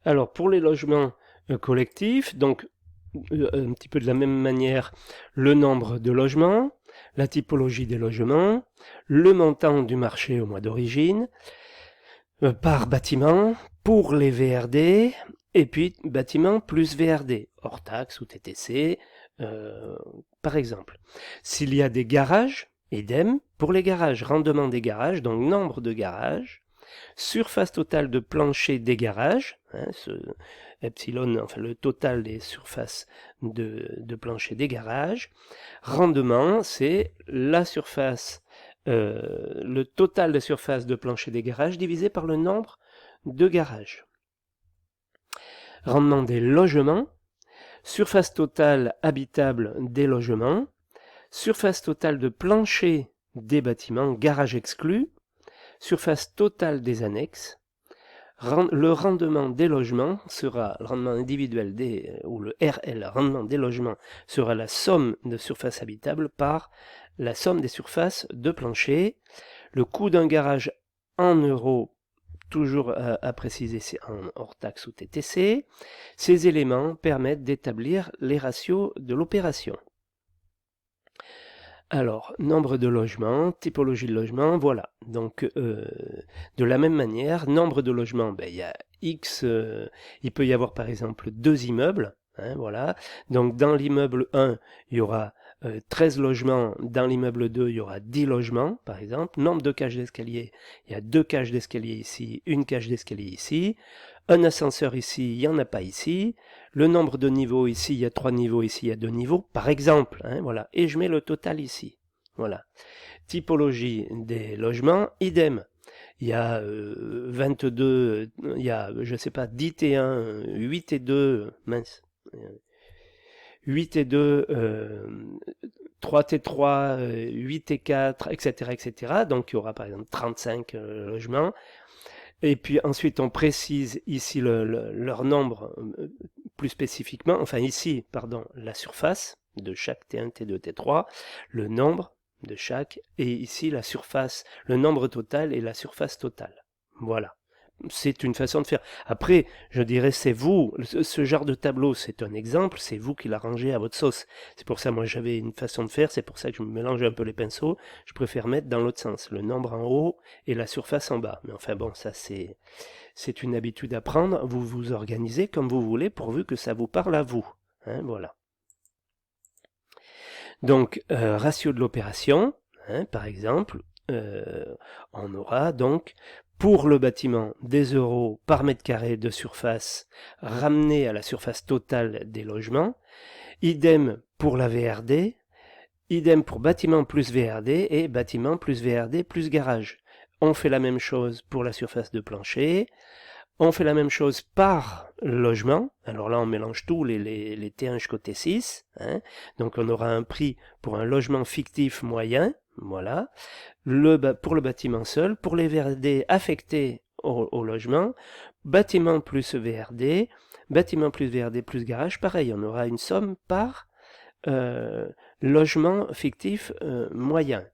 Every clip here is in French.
Alors, pour les logements collectifs, donc un petit peu de la même manière, le nombre de logements, la typologie des logements, le montant du marché au mois d'origine, par bâtiment, pour les VRD, et puis bâtiment plus VRD, hors taxe ou TTC, par exemple. S'il y a des garages, idem, pour les garages, rendement des garages, donc nombre de garages, surface totale de plancher des garages, hein, ce epsilon, enfin le total des surfaces de plancher des garages. Rendement, c'est la surface, le total de surface de plancher des garages divisé par le nombre de garages. Rendement des logements, surface totale habitable des logements, surface totale de plancher des bâtiments, garage exclus, surface totale des annexes. Le rendement des logements sera, le rendement individuel ou le RL, rendement des logements, sera la somme de surface habitable par la somme des surfaces de plancher. Le coût d'un garage en euros, toujours à préciser, c'est en hors taxe ou TTC. Ces éléments permettent d'établir les ratios de l'opération. Alors, nombre de logements, typologie de logement, voilà. Donc, de la même manière, nombre de logements, il y a X, il peut y avoir par exemple 2 immeubles, hein, voilà. Donc, dans l'immeuble 1, il y aura 13 logements, dans l'immeuble 2, il y aura 10 logements, par exemple. Nombre de cages d'escalier, il y a 2 cages d'escalier ici, une cage d'escalier ici. Un ascenseur ici, il n'y en a pas ici. Le nombre de niveaux ici, il y a 3 niveaux, ici il y a 2 niveaux, par exemple, hein, voilà. Et je mets le total ici. Voilà. Typologie des logements, idem. Il y a 22, il y a, je sais pas, 10 T1, 8 et 2, mince. 8 et 2, 3 T3, 8 et 4, etc., etc. Donc il y aura par exemple 35 logements. Et puis ensuite, on précise ici leur nombre plus spécifiquement, enfin ici, pardon, la surface de chaque T1, T2, T3, le nombre de chaque, et ici la surface, le nombre total et la surface totale. Voilà. C'est une façon de faire. Après, je dirais, c'est vous, ce genre de tableau, c'est un exemple, c'est vous qui l'arrangez à votre sauce. C'est pour ça, moi, j'avais une façon de faire, c'est pour ça que je me mélange un peu les pinceaux. Je préfère mettre dans l'autre sens, le nombre en haut et la surface en bas. Mais enfin bon, ça c'est une habitude à prendre. Vous vous organisez comme vous voulez, pourvu que ça vous parle à vous. Hein, voilà. Donc, ratio de l'opération, hein, par exemple, on aura donc pour le bâtiment des euros par mètre carré de surface ramené à la surface totale des logements. Idem pour la VRD, idem pour bâtiment plus VRD et bâtiment plus VRD plus garage. On fait la même chose pour la surface de plancher. On fait la même chose par logement. Alors là, on mélange tous les T1 jusqu'au T6. Hein. Donc on aura un prix pour un logement fictif moyen. Voilà. Pour le bâtiment seul, pour les VRD affectés au logement, bâtiment plus VRD, bâtiment plus VRD plus garage, pareil, on aura une somme par logement fictif moyen.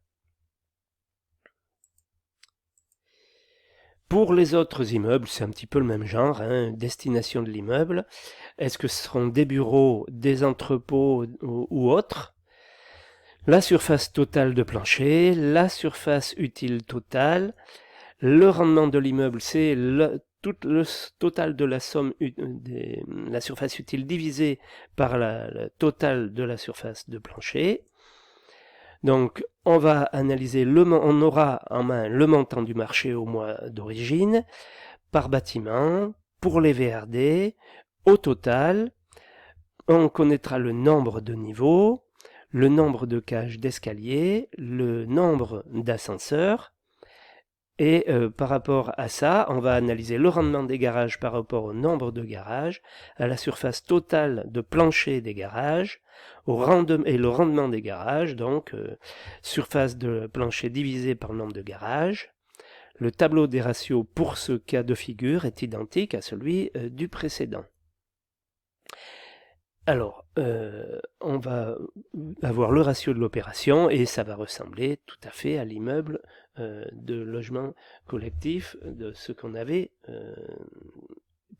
Pour les autres immeubles, c'est un petit peu le même genre, hein, destination de l'immeuble. Est-ce que ce seront des bureaux, des entrepôts ou autres? La surface totale de plancher, la surface utile totale, le rendement de l'immeuble, c'est tout le total de la somme de la surface utile divisée par la totale de la surface de plancher. Donc, on va analyser on aura en main le montant du marché au mois d'origine par bâtiment pour les VRD. Au total, on connaîtra le nombre de niveaux, le nombre de cages d'escalier, le nombre d'ascenseurs. Et par rapport à ça, on va analyser le rendement des garages par rapport au nombre de garages, à la surface totale de plancher des garages, et le rendement des garages, donc surface de plancher divisé par le nombre de garages. Le tableau des ratios pour ce cas de figure est identique à celui du précédent. Alors, on va avoir le ratio de l'opération et ça va ressembler tout à fait à l'immeuble de logement collectif de ce qu'on avait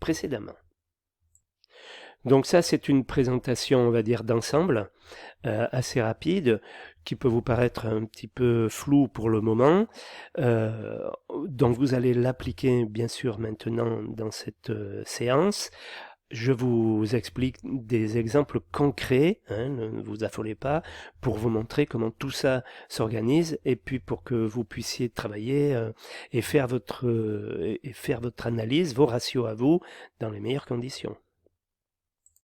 précédemment. Donc ça, c'est une présentation, on va dire, d'ensemble, assez rapide, qui peut vous paraître un petit peu floue pour le moment. Euh, donc vous allez l'appliquer, bien sûr, maintenant dans cette séance. Je vous explique des exemples concrets, hein, ne vous affolez pas, pour vous montrer comment tout ça s'organise et puis pour que vous puissiez travailler et faire votre analyse, vos ratios à vous, dans les meilleures conditions.